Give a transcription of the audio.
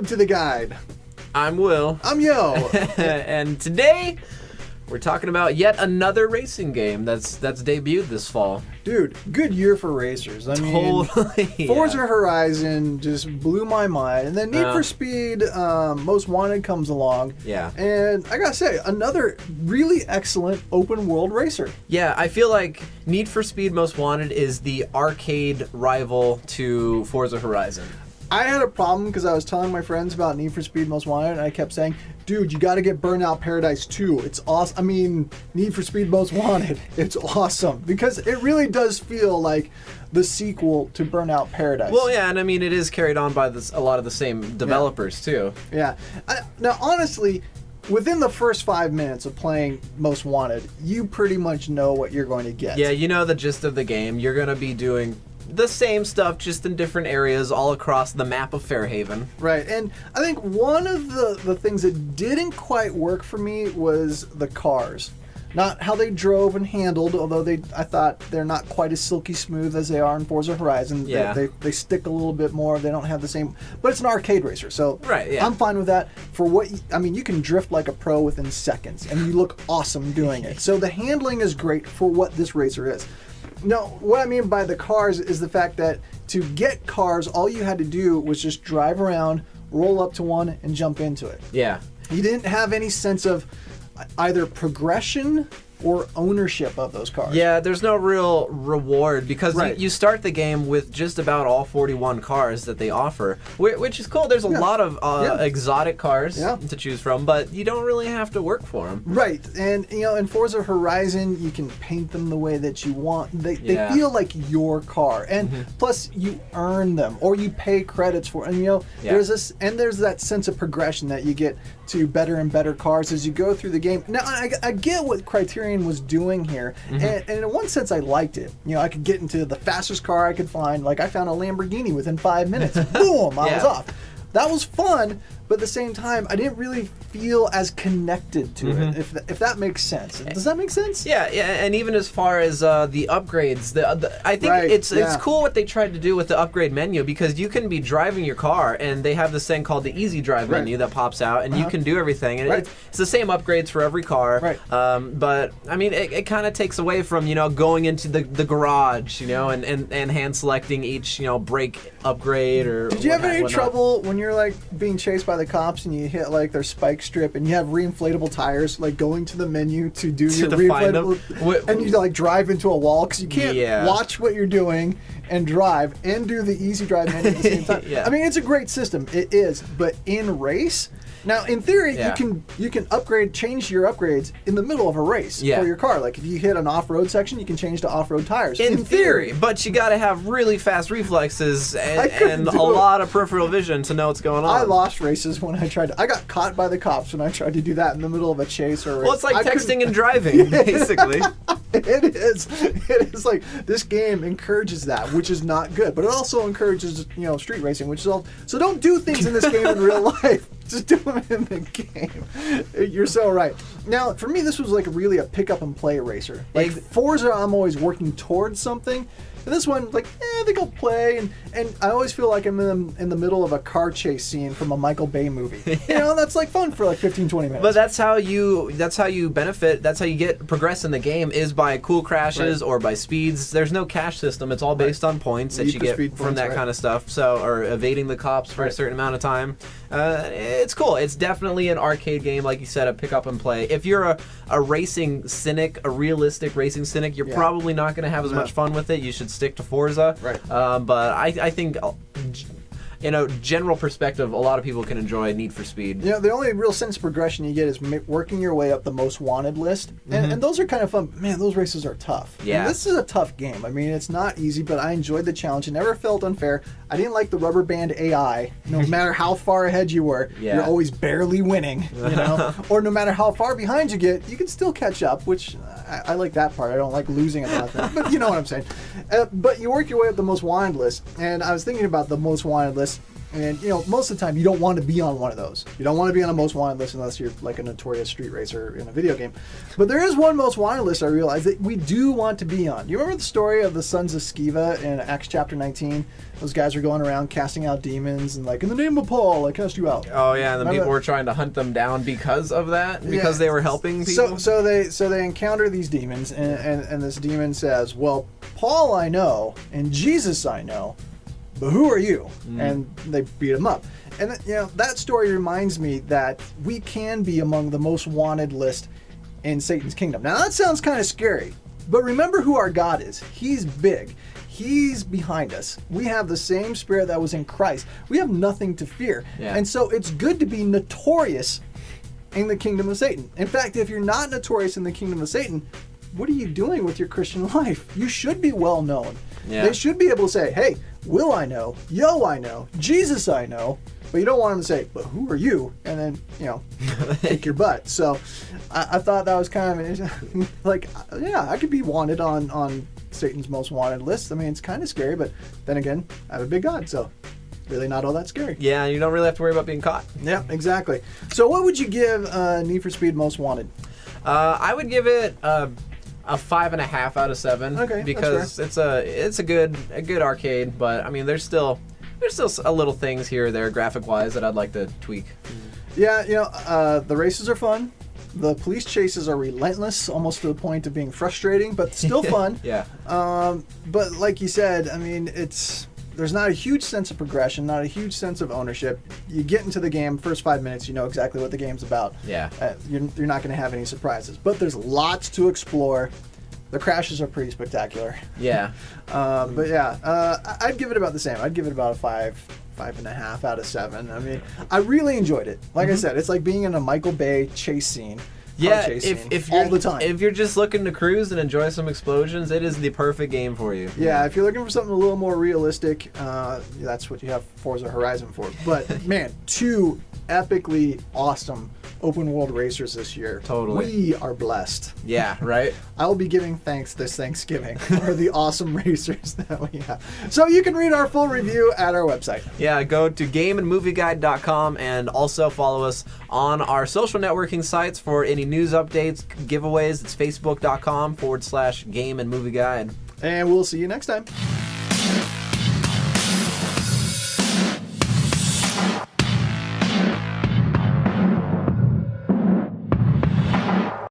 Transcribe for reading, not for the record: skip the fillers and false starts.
to the guide. I'm Will. I'm Yo. And today we're talking about yet another racing game that's debuted this fall. Dude, good year for racers. I mean, Totally. Forza Horizon just blew my mind. And then Need for Speed Most Wanted comes along. Yeah. And I gotta say, another really excellent open world racer. Yeah, I feel like Need for Speed Most Wanted is the arcade rival to Forza Horizon. I had a problem because I was telling my friends about Need for Speed Most Wanted, and I kept saying, dude, you got to get Burnout Paradise 2. It's awesome. I mean, Need for Speed Most Wanted. It's awesome because it really does feel like the sequel to Burnout Paradise. Well, yeah, and I mean, it is carried on by a lot of the same developers, too. Yeah. Now, honestly, within the first 5 minutes of playing Most Wanted, you pretty much know what you're going to get. Yeah, you know the gist of the game. You're going to be doing the same stuff, just in different areas all across the map of Fairhaven. Right, and I think one of the things that didn't quite work for me was the cars. Not how they drove and handled, although I thought they're not quite as silky smooth as they are in Forza Horizon. Yeah. They stick a little bit more. They don't have the same, but it's an arcade racer, so right, yeah. I'm fine with that. For what you can drift like a pro within seconds, and you look awesome doing it. So the handling is great for what this racer is. No, what I mean by the cars is the fact that to get cars, all you had to do was just drive around, roll up to one, and jump into it. Yeah. You didn't have any sense of either progression or ownership of those cars. Yeah, there's no real reward because Right. you start the game with just about all 41 cars that they offer, which is cool. There's a lot of exotic cars to choose from, but you don't really have to work for them. Right, and in Forza Horizon, you can paint them the way that you want. They feel like your car, and plus you earn them or you pay credits for. And there's that sense of progression that you get to better and better cars as you go through the game. Now I get what Criterion was doing here, and in one sense I liked it. I could get into the fastest car I could find. Like I found a Lamborghini within 5 minutes. Boom, I was off. That was fun, but at the same time, I didn't really feel as connected to it, if that makes sense. Does that make sense? Yeah, and even as far as the upgrades, I think it's cool what they tried to do with the upgrade menu, because you can be driving your car, and they have this thing called the Easy Drive menu that pops out, and you can do everything. And it's the same upgrades for every car, but, I mean, it kind of takes away from, going into the garage, and hand selecting each, brake upgrade or Did you have any trouble when you're, like, being chased by the cops and you hit, like, their spike strip and you have reinflatable tires, like, going to the menu to do your reinflatable, and you, like, drive into a wall because you can't watch what you're doing and drive and do the Easy Drive menu at the same time. I mean, it's a great system. It is. But in race... Now, in theory, you can change your upgrades in the middle of a race for your car. Like, if you hit an off-road section, you can change to off-road tires. In theory, but you got to have really fast reflexes and a lot of peripheral vision to know what's going on. I lost races when I tried to... I got caught by the cops when I tried to do that in the middle of a chase or a race. Well, it's like texting and driving, basically. It is. It is like, this game encourages that, which is not good. But it also encourages, street racing, which is all... So don't do things in this game in real life. Just do them in the game. You're so right. Now, for me, this was like really a pick-up-and-play racer. Like, Forza, I'm always working towards something. And this one, like, I think I'll play. And I always feel like I'm in the middle of a car chase scene from a Michael Bay movie. That's like fun for like 15, 20 minutes. But that's how you benefit. That's how you get progress in the game, is by cool crashes or by speeds. There's no cash system. It's all based on points that you get from that kind of stuff. So, or evading the cops for a certain amount of time. It's cool. It's definitely an arcade game, like you said, a pick up and play. If you're a racing cynic, a realistic racing cynic, you're probably not going to have as much fun with it. You should stick to Forza. But I think, general perspective, a lot of people can enjoy Need for Speed. The only real sense of progression you get is working your way up the most wanted list. And those are kind of fun. Man, those races are tough. Yeah. And this is a tough game. I mean, it's not easy, but I enjoyed the challenge. It never felt unfair. I didn't like the rubber band AI. No matter how far ahead you were, you're always barely winning. Or no matter how far behind you get, you can still catch up, which I like that part. I don't like losing at that. But you know what I'm saying. But you work your way up the most wanted list. And I was thinking about the most wanted list. And, most of the time, you don't want to be on one of those. You don't want to be on a most wanted list unless you're like a notorious street racer in a video game. But there is one most wanted list I realized that we do want to be on. You remember the story of the sons of Sceva in Acts chapter 19? Those guys were going around casting out demons and like, in the name of Paul, I cast you out. Oh, yeah, and the people were trying to hunt them down because of that? Because they were helping people? So they encounter these demons, and this demon says, well, Paul I know, and Jesus I know, but who are you? And they beat him up. And that story reminds me that we can be among the most wanted list in Satan's kingdom. Now that sounds kind of scary, but remember who our God is. He's big. He's behind us. We have the same spirit that was in Christ. We have nothing to fear. Yeah. And so it's good to be notorious in the kingdom of Satan. In fact, if you're not notorious in the kingdom of Satan, what are you doing with your Christian life? You should be well known. Yeah. They should be able to say, hey, Will I know, Yo I know, Jesus I know, but you don't want them to say, but who are you? And then, kick your butt. So I thought that was kind of like, I could be wanted on Satan's most wanted list. I mean, it's kind of scary, but then again, I have a big God, so really not all that scary. Yeah, you don't really have to worry about being caught. Yeah, exactly. So what would you give Need for Speed Most Wanted? I would give it a 5.5 out of 7. Okay, because it's a good arcade, but I mean there's still a little things here or there graphic wise that I'd like to tweak. Yeah, the races are fun. The police chases are relentless, almost to the point of being frustrating, but still fun. Yeah. But like you said, I mean, there's not a huge sense of progression, not a huge sense of ownership. You get into the game, first 5 minutes, you know exactly what the game's about. Yeah. You're not going to have any surprises. But there's lots to explore. The crashes are pretty spectacular. Yeah. But yeah, I'd give it about the same. I'd give it about a 5.5 out of 7. I mean, I really enjoyed it. Like I said, it's like being in a Michael Bay chase scene. Yeah, if you're all the time. If you're just looking to cruise and enjoy some explosions, it is the perfect game for you. Yeah, if you're looking for something a little more realistic, that's what you have Forza Horizon for. But man, 2 epically awesome open world racers this year. Totally. We are blessed. Yeah, right? I will be giving thanks this Thanksgiving for the awesome racers that we have. So you can read our full review at our website. Yeah, go to gameandmovieguide.com and also follow us on our social networking sites for any news updates, giveaways. It's facebook.com/gameandmovieguide. And we'll see you next time.